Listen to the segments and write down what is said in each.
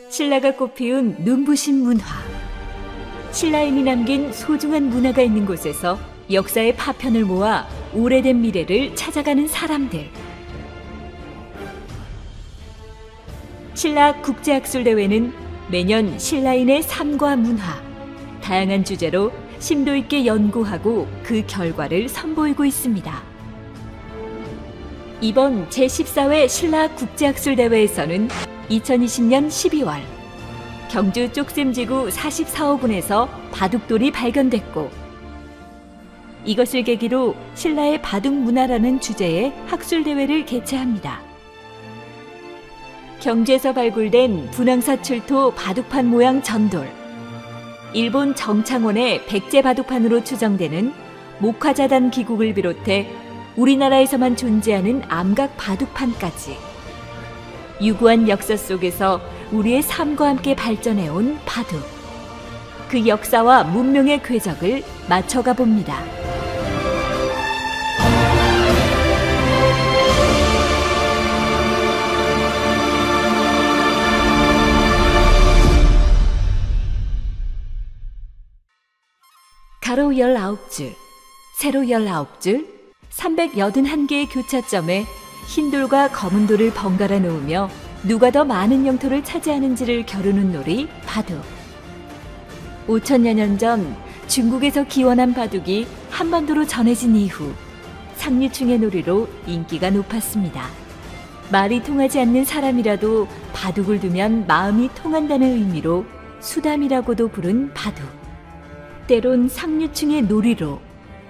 신라가 꽃피운 눈부신 문화. 신라인이 남긴 소중한 문화가 있는 곳에서 역사의 파편을 모아 오래된 미래를 찾아가는 사람들. 신라 국제학술대회는 매년 신라인의 삶과 문화, 다양한 주제로 심도 있게 연구하고 그 결과를 선보이고 있습니다. 이번 제14회 신라 국제학술대회에서는 2020년 12월 경주 쪽샘지구 44호군에서 바둑돌이 발견됐고, 이것을 계기로 신라의 바둑 문화라는 주제의 학술대회를 개최합니다. 경주에서 발굴된 분황사출토 바둑판 모양 전돌, 일본 정창원의 백제 바둑판으로 추정되는 목화자단 기국을 비롯해 우리나라에서만 존재하는 암각 바둑판까지 유구한 역사 속에서 우리의 삶과 함께 발전해온 바둑, 그 역사와 문명의 궤적을 맞춰가 봅니다. 가로 19줄, 세로 19줄, 381개의 교차점에 흰돌과 검은돌을 번갈아 놓으며 누가 더 많은 영토를 차지하는지를 겨루는 놀이 바둑. 5천여 년 전 중국에서 기원한 바둑이 한반도로 전해진 이후 상류층의 놀이로 인기가 높았습니다. 말이 통하지 않는 사람이라도 바둑을 두면 마음이 통한다는 의미로 수담이라고도 부른 바둑. 때론 상류층의 놀이로,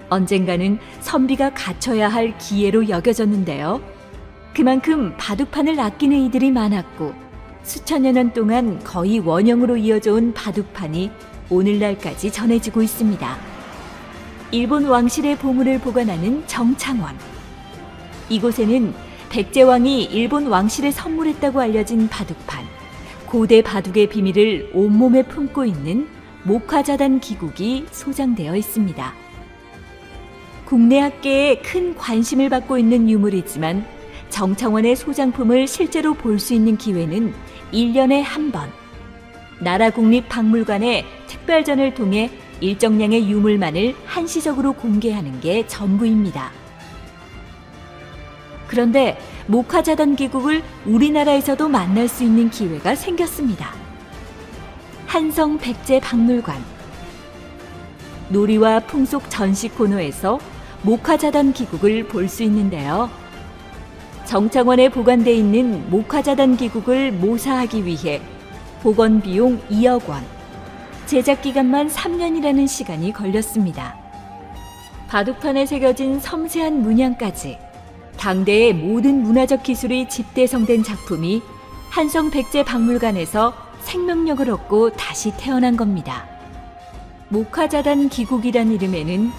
언젠가는 선비가 갖춰야 할 기회로 여겨졌는데요. 그만큼 바둑판을 아끼는 이들이 많았고, 수천여 년 동안 거의 원형으로 이어져 온 바둑판이 오늘날까지 전해지고 있습니다. 일본 왕실의 보물을 보관하는 정창원. 이곳에는 백제왕이 일본 왕실에 선물했다고 알려진 바둑판, 고대 바둑의 비밀을 온몸에 품고 있는 목화자단 기국이 소장되어 있습니다. 국내 학계에 큰 관심을 받고 있는 유물이지만 정창원의 소장품을 실제로 볼 수 있는 기회는 1년에 한 번, 나라국립박물관의 특별전을 통해 일정량의 유물만을 한시적으로 공개하는 게 전부입니다. 그런데 목화자단 기국을 우리나라에서도 만날 수 있는 기회가 생겼습니다. 한성 백제박물관. 놀이와 풍속 전시 코너에서 목화자단 기국을 볼 수 있는데요. 정창원에 보관돼 있는 목화자단 기국을 모사하기 위해 복원 비용 2억 원, 제작 기간만 3년이라는 시간이 걸렸습니다. 바둑판에 새겨진 섬세한 문양까지 당대의 모든 문화적 기술이 집대성된 작품이 한성 백제박물관에서 생명력을 얻고 다시 태어난 겁니다. 목화자단 기국이란 이름에는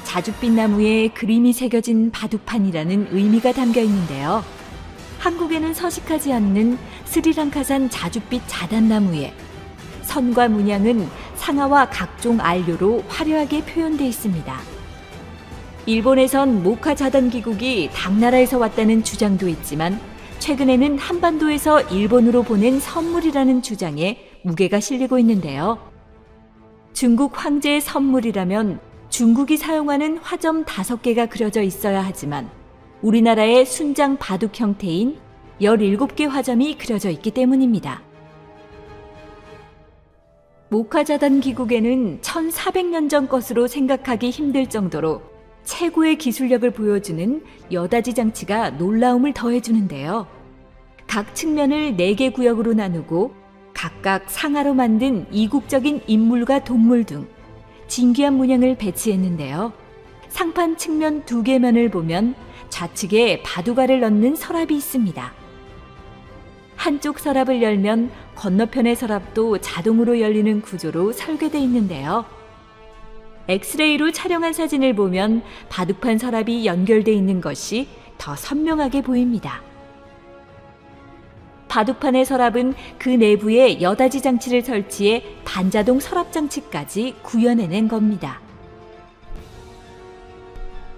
자줏빛 나무에 그림이 새겨진 바둑판이라는 의미가 담겨 있는데요. 한국에는 서식하지 않는 스리랑카산 자줏빛 자단나무에 선과 문양은 상아와 각종 안료로 화려하게 표현되어 있습니다. 일본에선 목화자단 기국이 당나라에서 왔다는 주장도 있지만, 최근에는 한반도에서 일본으로 보낸 선물이라는 주장에 무게가 실리고 있는데요. 중국 황제의 선물이라면 중국이 사용하는 화점 5개가 그려져 있어야 하지만 우리나라의 순장 바둑 형태인 17개 화점이 그려져 있기 때문입니다. 목화자단 기국에는 1400년 전 것으로 생각하기 힘들 정도로 최고의 기술력을 보여주는 여다지 장치가 놀라움을 더해주는데요. 각 측면을 4개 구역으로 나누고 각각 상하로 만든 이국적인 인물과 동물 등 진귀한 문양을 배치했는데요. 상판 측면 2개 면을 보면 좌측에 바둑알을 넣는 서랍이 있습니다. 한쪽 서랍을 열면 건너편의 서랍도 자동으로 열리는 구조로 설계되어 있는데요. 엑스레이로 촬영한 사진을 보면 바둑판 서랍이 연결되어 있는 것이 더 선명하게 보입니다. 바둑판의 서랍은 그 내부에 여다지 장치를 설치해 반자동 서랍 장치까지 구현해낸 겁니다.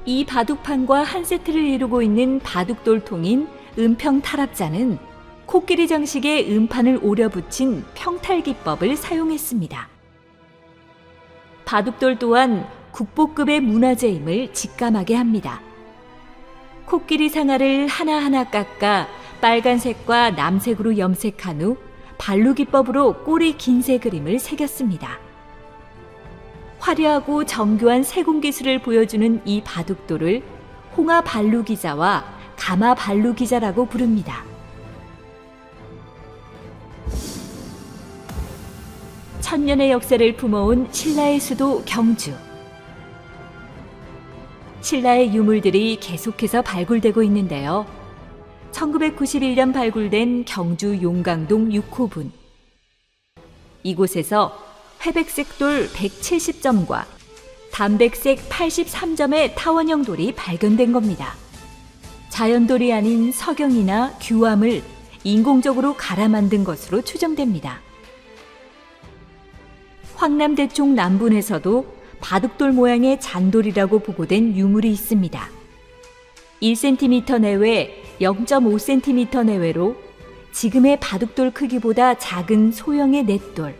이 바둑판과 한 세트를 이루고 있는 바둑돌통인 은평 타랍자는 코끼리 장식에 음판을 오려 붙인 평탈기법을 사용했습니다. 바둑돌 또한 국보급의 문화재임을 직감하게 합니다. 코끼리 상아를 하나하나 깎아 빨간색과 남색으로 염색한 후 발루기법으로 꼬리 긴새 그림을 새겼습니다. 화려하고 정교한 세공기술을 보여주는 이 바둑돌을 홍화 발루기자와 가마 발루기자라고 부릅니다. 천년의 역사를 품어온 신라의 수도 경주. 신라의 유물들이 계속해서 발굴되고 있는데요. 1991년 발굴된 경주 용강동 6호분. 이곳에서 회백색 돌 170점과 단백색 83점의 타원형 돌이 발견된 겁니다. 자연돌이 아닌 석영이나 규암을 인공적으로 갈아 만든 것으로 추정됩니다. 황남대총 남분에서도 바둑돌 모양의 잔돌이라고 보고된 유물이 있습니다. 1cm 내외, 0.5cm 내외로 지금의 바둑돌 크기보다 작은 소형의 넷돌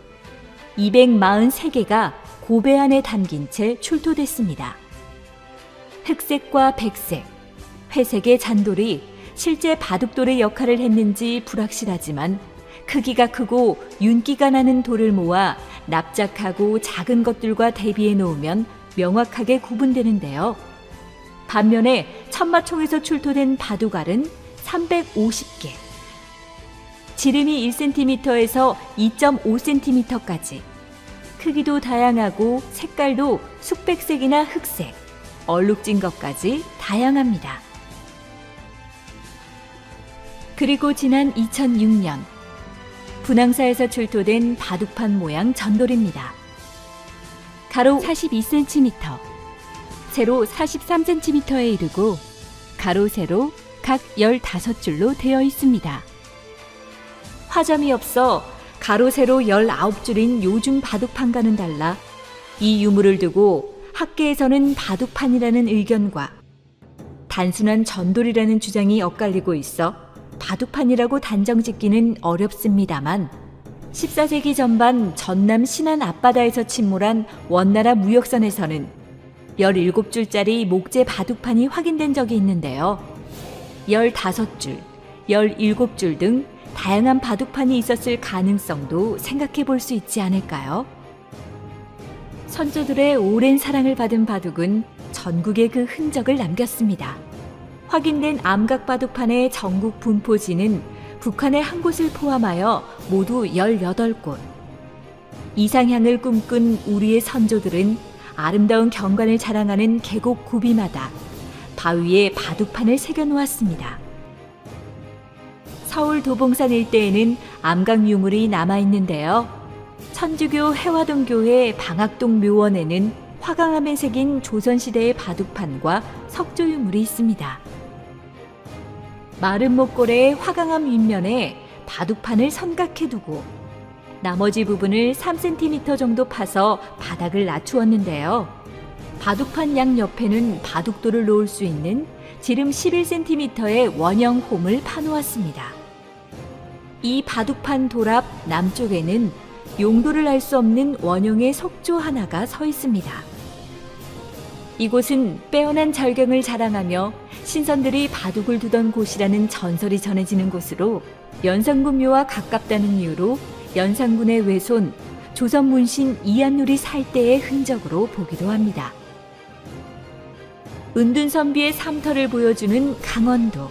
243개가 고배 안에 담긴 채 출토됐습니다. 흑색과 백색, 회색의 잔돌이 실제 바둑돌의 역할을 했는지 불확실하지만 크기가 크고 윤기가 나는 돌을 모아 납작하고 작은 것들과 대비해 놓으면 명확하게 구분되는데요. 반면에 천마총에서 출토된 바둑알은 350개, 지름이 1cm에서 2.5cm까지, 크기도 다양하고 색깔도 숙백색이나 흑색, 얼룩진 것까지 다양합니다. 그리고 지난 2006년 분황사에서 출토된 바둑판 모양 전돌입니다. 가로 42cm, 세로 43cm에 이르고 가로, 세로 각 15줄로 되어 있습니다. 화점이 없어 가로, 세로 19줄인 요즘 바둑판과는 달라 이 유물을 두고 학계에서는 바둑판이라는 의견과 단순한 전돌이라는 주장이 엇갈리고 있어 바둑판이라고 단정짓기는 어렵습니다만 14세기 전반 전남 신안 앞바다에서 침몰한 원나라 무역선에서는 17줄짜리 목재 바둑판이 확인된 적이 있는데요. 15줄, 17줄 등 다양한 바둑판이 있었을 가능성도 생각해 볼 수 있지 않을까요? 선조들의 오랜 사랑을 받은 바둑은 전국에 그 흔적을 남겼습니다. 확인된 암각 바둑판의 전국 분포지는 북한의 한 곳을 포함하여 모두 18곳. 이상향을 꿈꾼 우리의 선조들은 아름다운 경관을 자랑하는 계곡 고비마다 바위에 바둑판을 새겨놓았습니다. 서울 도봉산 일대에는 암각 유물이 남아있는데요. 천주교 해화동교회 방학동 묘원에는 화강암에 새긴 조선시대의 바둑판과 석조 유물이 있습니다. 마른 목고래의 화강암 윗면에 바둑판을 삼각해 두고 나머지 부분을 3cm 정도 파서 바닥을 낮추었는데요. 바둑판 양 옆에는 바둑돌을 놓을 수 있는 지름 11cm의 원형 홈을 파놓았습니다. 이 바둑판 돌 앞 남쪽에는 용도를 알 수 없는 원형의 석조 하나가 서 있습니다. 이곳은 빼어난 절경을 자랑하며 신선들이 바둑을 두던 곳이라는 전설이 전해지는 곳으로 연산군 묘와 가깝다는 이유로 연산군의 외손 조선 문신 이한누리 살 때의 흔적으로 보기도 합니다. 은둔선비의 삼터를 보여주는 강원도.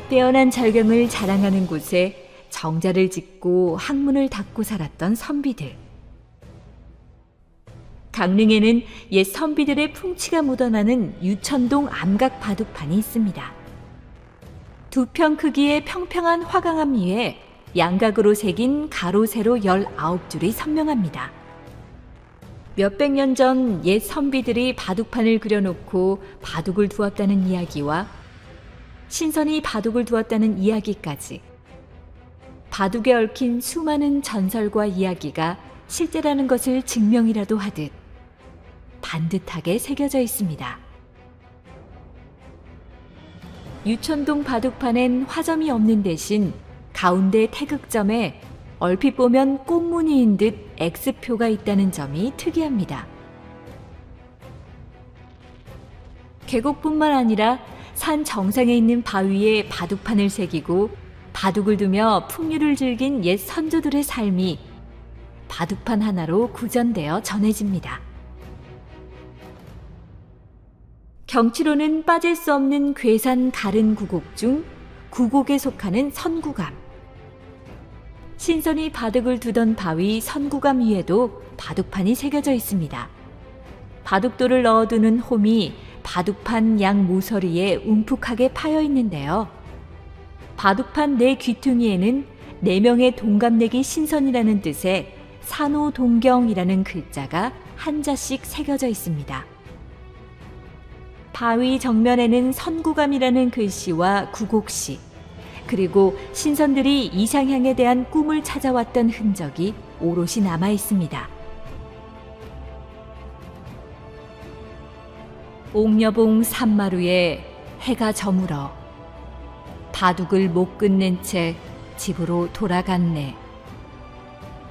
빼어난 절경을 자랑하는 곳에 정자를 짓고 학문을 닦고 살았던 선비들. 강릉에는 옛 선비들의 풍치가 묻어나는 유천동 암각 바둑판이 있습니다. 2평 크기의 평평한 화강암 위에 양각으로 새긴 가로, 세로 19줄이 선명합니다. 몇백 년 전 옛 선비들이 바둑판을 그려놓고 바둑을 두었다는 이야기와 신선이 바둑을 두었다는 이야기까지 바둑에 얽힌 수많은 전설과 이야기가 실제라는 것을 증명이라도 하듯 반듯하게 새겨져 있습니다. 유천동 바둑판엔 화점이 없는 대신 가운데 태극점에 얼핏 보면 꽃무늬인 듯 X표가 있다는 점이 특이합니다. 계곡뿐만 아니라 산 정상에 있는 바위에 바둑판을 새기고 바둑을 두며 풍류를 즐긴 옛 선조들의 삶이 바둑판 하나로 구전되어 전해집니다. 경치로는 빠질 수 없는 괴산 가른 구곡 중 구곡에 속하는 선구감. 신선이 바둑을 두던 바위 선구감 위에도 바둑판이 새겨져 있습니다. 바둑돌을 넣어두는 홈이 바둑판 양 모서리에 움푹하게 파여 있는데요. 바둑판 내 귀퉁이에는 4명의 동갑내기 신선이라는 뜻의 산호동경이라는 글자가 한자씩 새겨져 있습니다. 바위 정면에는 선구감이라는 글씨와 구곡시, 그리고 신선들이 이상향에 대한 꿈을 찾아왔던 흔적이 오롯이 남아 있습니다. 옥녀봉 산마루에 해가 저물어 바둑을 못 끝낸 채 집으로 돌아갔네.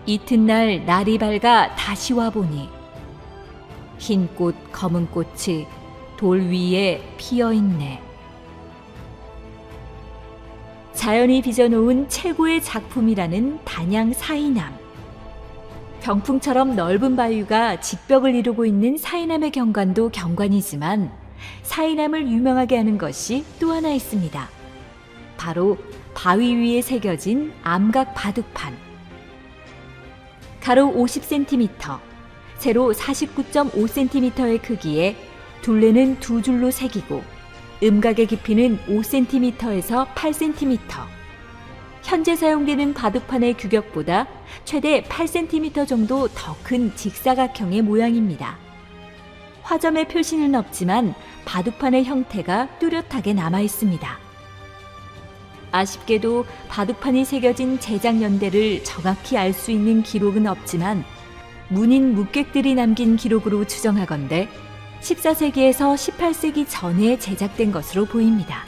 이튿날 날이 밝아 다시 와보니 흰 꽃 검은 꽃이 돌 위에 피어있네. 자연이 빚어놓은 최고의 작품이라는 단양 사이남. 병풍처럼 넓은 바위가 직벽을 이루고 있는 사이남의 경관도 경관이지만 사이남을 유명하게 하는 것이 또 하나 있습니다. 바로 바위 위에 새겨진 암각 바둑판. 가로 50cm, 세로 49.5cm의 크기에 둘레는 2줄로 새기고 음각의 깊이는 5cm에서 8cm. 현재 사용되는 바둑판의 규격보다 최대 8cm 정도 더 큰 직사각형의 모양입니다. 화점의 표시는 없지만 바둑판의 형태가 뚜렷하게 남아 있습니다. 아쉽게도 바둑판이 새겨진 제작 연대를 정확히 알 수 있는 기록은 없지만 문인 묵객들이 남긴 기록으로 추정하건대 14세기에서 18세기 전에 제작된 것으로 보입니다.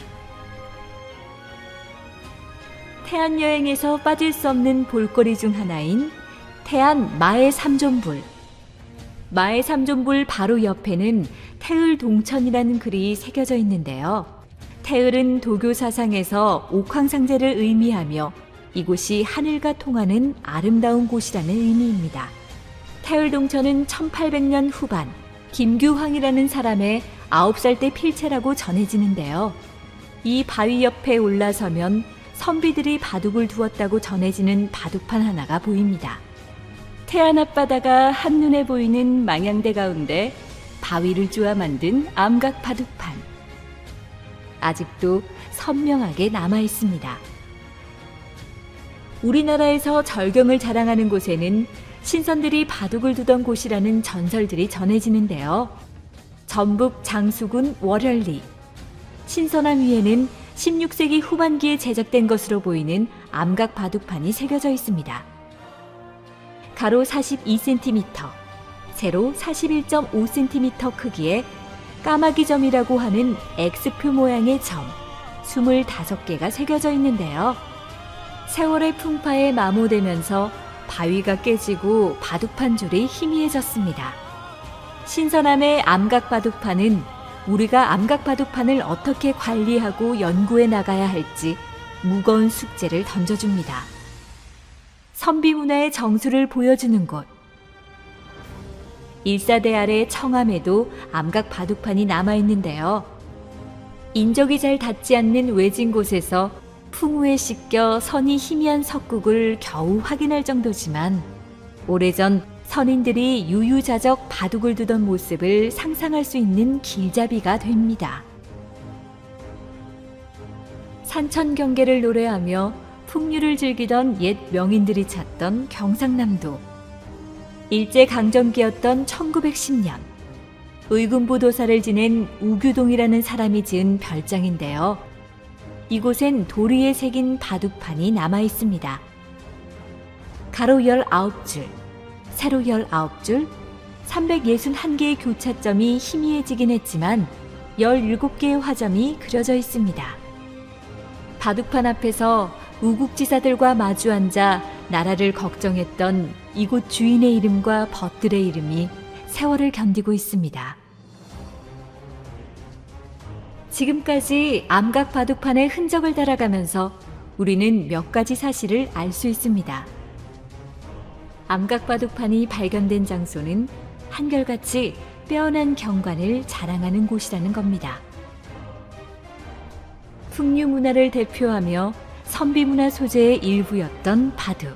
태안 여행에서 빠질 수 없는 볼거리 중 하나인 태안 마의 삼존불. 마의 삼존불 바로 옆에는 태을 동천이라는 글이 새겨져 있는데요. 태을은 도교 사상에서 옥황상제를 의미하며 이곳이 하늘과 통하는 아름다운 곳이라는 의미입니다. 태을 동천은 1800년 후반 김규황이라는 사람의 9살 때 필체라고 전해지는데요. 이 바위 옆에 올라서면 선비들이 바둑을 두었다고 전해지는 바둑판 하나가 보입니다. 태안 앞바다가 한눈에 보이는 망향대 가운데 바위를 쪼아 만든 암각 바둑판. 아직도 선명하게 남아 있습니다. 우리나라에서 절경을 자랑하는 곳에는 신선들이 바둑을 두던 곳이라는 전설들이 전해지는데요. 전북 장수군 월열리. 신선함 위에는 16세기 후반기에 제작된 것으로 보이는 암각 바둑판이 새겨져 있습니다. 가로 42cm, 세로 41.5cm 크기의 까마귀점이라고 하는 X표 모양의 점 25개가 새겨져 있는데요. 세월의 풍파에 마모되면서 바위가 깨지고 바둑판 줄이 희미해졌습니다. 신선함의 암각 바둑판은 우리가 암각 바둑판을 어떻게 관리하고 연구해 나가야 할지 무거운 숙제를 던져줍니다. 선비 문화의 정수를 보여주는 곳. 일사대 아래 청암에도 암각 바둑판이 남아있는데요. 인적이 잘 닿지 않는 외진 곳에서 풍우에 씻겨 선이 희미한 석국을 겨우 확인할 정도지만 오래전 선인들이 유유자적 바둑을 두던 모습을 상상할 수 있는 길잡이가 됩니다. 산천경계를 노래하며 풍류를 즐기던 옛 명인들이 찾던 경상남도. 일제강점기였던 1910년 의군부도사를 지낸 우규동이라는 사람이 지은 별장인데요. 이곳엔 돌 위에 새긴 바둑판이 남아 있습니다. 가로 19줄, 세로 19줄, 361개의 교차점이 희미해지긴 했지만 17개의 화점이 그려져 있습니다. 바둑판 앞에서 우국지사들과 마주 앉아 나라를 걱정했던 이곳 주인의 이름과 벗들의 이름이 세월을 견디고 있습니다. 지금까지 암각 바둑판의 흔적을 따라가면서 우리는 몇 가지 사실을 알 수 있습니다. 암각 바둑판이 발견된 장소는 한결같이 빼어난 경관을 자랑하는 곳이라는 겁니다. 풍류 문화를 대표하며 선비 문화 소재의 일부였던 바둑.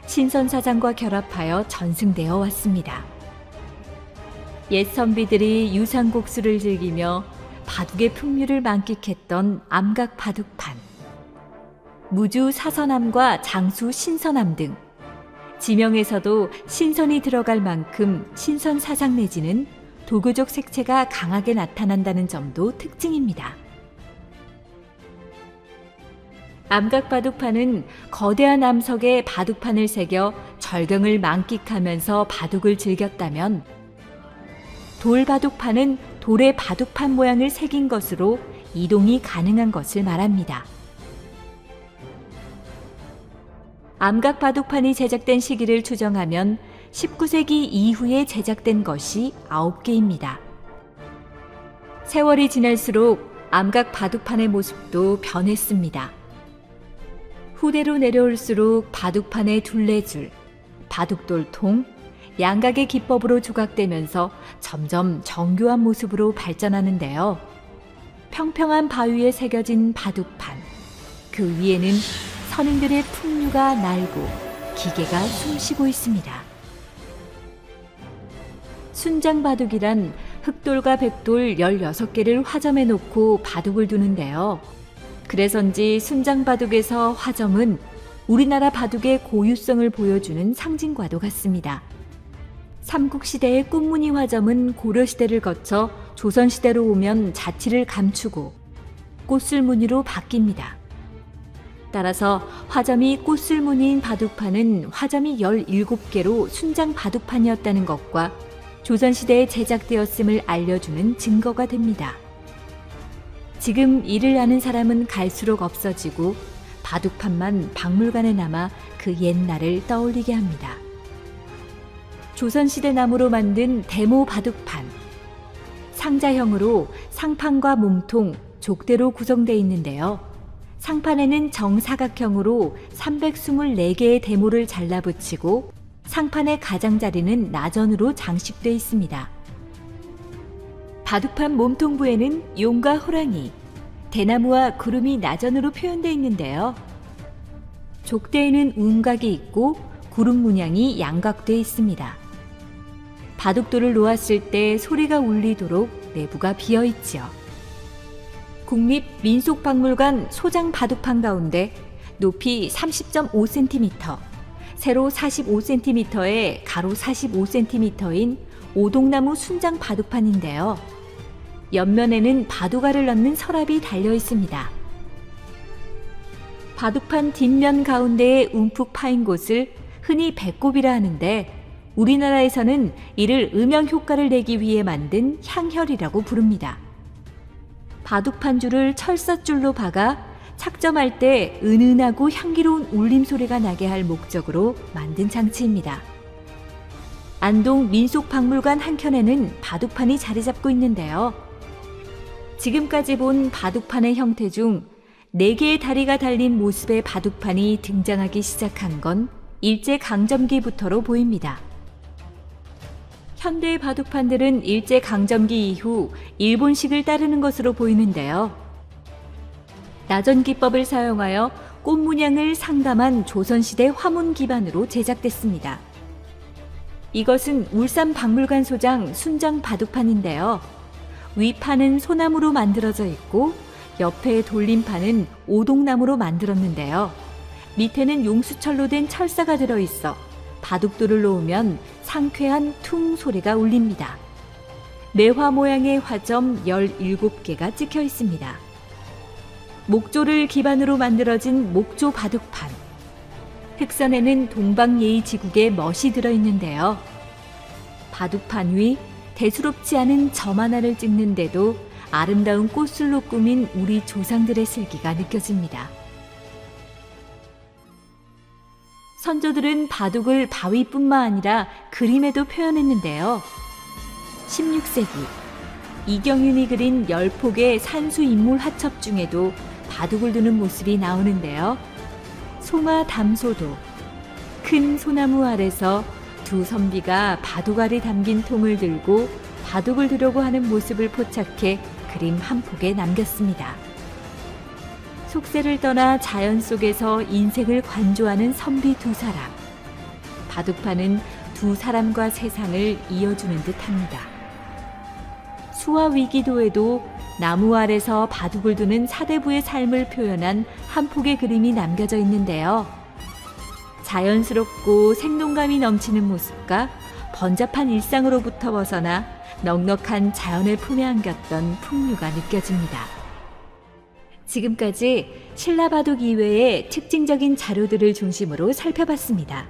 신선사상과 결합하여 전승되어 왔습니다. 옛 선비들이 유상곡수를 즐기며 바둑의 풍류를 만끽했던 암각 바둑판. 무주 사선암과 장수 신선암 등 지명에서도 신선이 들어갈 만큼 신선 사상 내지는 도교적 색채가 강하게 나타난다는 점도 특징입니다. 암각 바둑판은 거대한 암석에 바둑판을 새겨 절경을 만끽하면서 바둑을 즐겼다면, 돌 바둑판은 돌에 바둑판 모양을 새긴 것으로 이동이 가능한 것을 말합니다. 암각 바둑판이 제작된 시기를 추정하면 19세기 이후에 제작된 것이 9개입니다. 세월이 지날수록 암각 바둑판의 모습도 변했습니다. 후대로 내려올수록 바둑판의 둘레줄, 바둑돌통, 양각의 기법으로 조각되면서 점점 정교한 모습으로 발전하는데요. 평평한 바위에 새겨진 바둑판, 그 위에는 선인들의 풍류가 날고 기계가 숨쉬고 있습니다. 순장바둑이란 흑돌과 백돌 16개를 화점에 놓고 바둑을 두는데요. 그래서인지 순장바둑에서 화점은 우리나라 바둑의 고유성을 보여주는 상징과도 같습니다. 삼국시대의 꽃무늬 화점은 고려시대를 거쳐 조선시대로 오면 자취를 감추고 꽃술무늬로 바뀝니다. 따라서 화점이 꽃술무늬인 바둑판은 화점이 17개로 순장 바둑판이었다는 것과 조선시대에 제작되었음을 알려주는 증거가 됩니다. 지금 이를 아는 사람은 갈수록 없어지고 바둑판만 박물관에 남아 그 옛날을 떠올리게 합니다. 조선시대 나무로 만든 대모 바둑판. 상자형으로 상판과 몸통, 족대로 구성되어 있는데요. 상판에는 정사각형으로 324개의 대모를 잘라붙이고 상판의 가장자리는 나전으로 장식되어 있습니다. 바둑판 몸통부에는 용과 호랑이, 대나무와 구름이 나전으로 표현되어 있는데요. 족대에는 운각이 있고 구름 문양이 양각되어 있습니다. 바둑돌을 놓았을 때 소리가 울리도록 내부가 비어 있지요. 국립민속박물관 소장 바둑판 가운데 높이 30.5cm, 세로 45cm에 가로 45cm인 오동나무 순장 바둑판인데요. 옆면에는 바둑알을 넣는 서랍이 달려 있습니다. 바둑판 뒷면 가운데에 움푹 파인 곳을 흔히 배꼽이라 하는데, 우리나라에서는 이를 음영 효과를 내기 위해 만든 향혈이라고 부릅니다. 바둑판 줄을 철사줄로 박아 착점할 때 은은하고 향기로운 울림소리가 나게 할 목적으로 만든 장치입니다. 안동 민속박물관 한켠에는 바둑판이 자리 잡고 있는데요. 지금까지 본 바둑판의 형태 중 4개의 다리가 달린 모습의 바둑판이 등장하기 시작한 건 일제강점기부터로 보입니다. 현대의 바둑판들은 일제강점기 이후 일본식을 따르는 것으로 보이는데요. 나전 기법을 사용하여 꽃 문양을 상감한 조선시대 화문 기반으로 제작됐습니다. 이것은 울산 박물관 소장 순장 바둑판인데요. 위판은 소나무로 만들어져 있고 옆에 돌림판은 오동나무로 만들었는데요. 밑에는 용수철로 된 철사가 들어있어 바둑돌을 놓으면 상쾌한 퉁 소리가 울립니다. 매화 모양의 화점 17개가 찍혀 있습니다. 목조를 기반으로 만들어진 목조 바둑판. 흑선에는 동방예의지국의 멋이 들어있는데요. 바둑판 위 대수롭지 않은 점 하나를 찍는데도 아름다운 꽃술로 꾸민 우리 조상들의 슬기가 느껴집니다. 선조들은 바둑을 바위뿐만 아니라 그림에도 표현했는데요. 16세기 이경윤이 그린 10폭의 산수 인물 화첩 중에도 바둑을 두는 모습이 나오는데요. 송화 담소도 큰 소나무 아래서 두 선비가 바둑알이 담긴 통을 들고 바둑을 두려고 하는 모습을 포착해 그림 한 폭에 남겼습니다. 속세를 떠나 자연 속에서 인생을 관조하는 선비 두 사람. 바둑판은 두 사람과 세상을 이어주는 듯합니다. 수화 위기도에도 나무 아래서 바둑을 두는 사대부의 삶을 표현한 한 폭의 그림이 남겨져 있는데요. 자연스럽고 생동감이 넘치는 모습과 번잡한 일상으로부터 벗어나 넉넉한 자연의 품에 안겼던 풍류가 느껴집니다. 지금까지 신라바둑 이외의 특징적인 자료들을 중심으로 살펴봤습니다.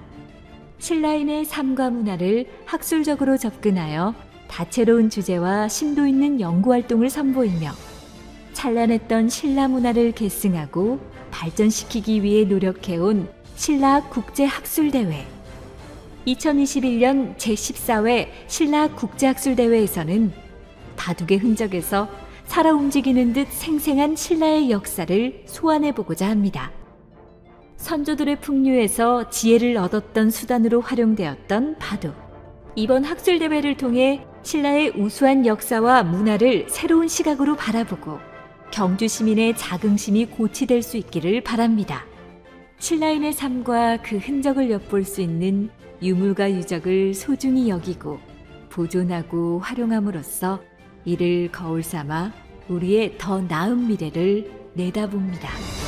신라인의 삶과 문화를 학술적으로 접근하여 다채로운 주제와 심도 있는 연구활동을 선보이며 찬란했던 신라 문화를 계승하고 발전시키기 위해 노력해온 신라학 국제학술대회 2021년 제14회 신라학 국제학술대회에서는 바둑의 흔적에서 살아 움직이는 듯 생생한 신라의 역사를 소환해보고자 합니다. 선조들의 풍류에서 지혜를 얻었던 수단으로 활용되었던 바둑. 이번 학술대회를 통해 신라의 우수한 역사와 문화를 새로운 시각으로 바라보고 경주 시민의 자긍심이 고취될 수 있기를 바랍니다. 신라인의 삶과 그 흔적을 엿볼 수 있는 유물과 유적을 소중히 여기고 보존하고 활용함으로써 이를 거울 삼아 우리의 더 나은 미래를 내다봅니다.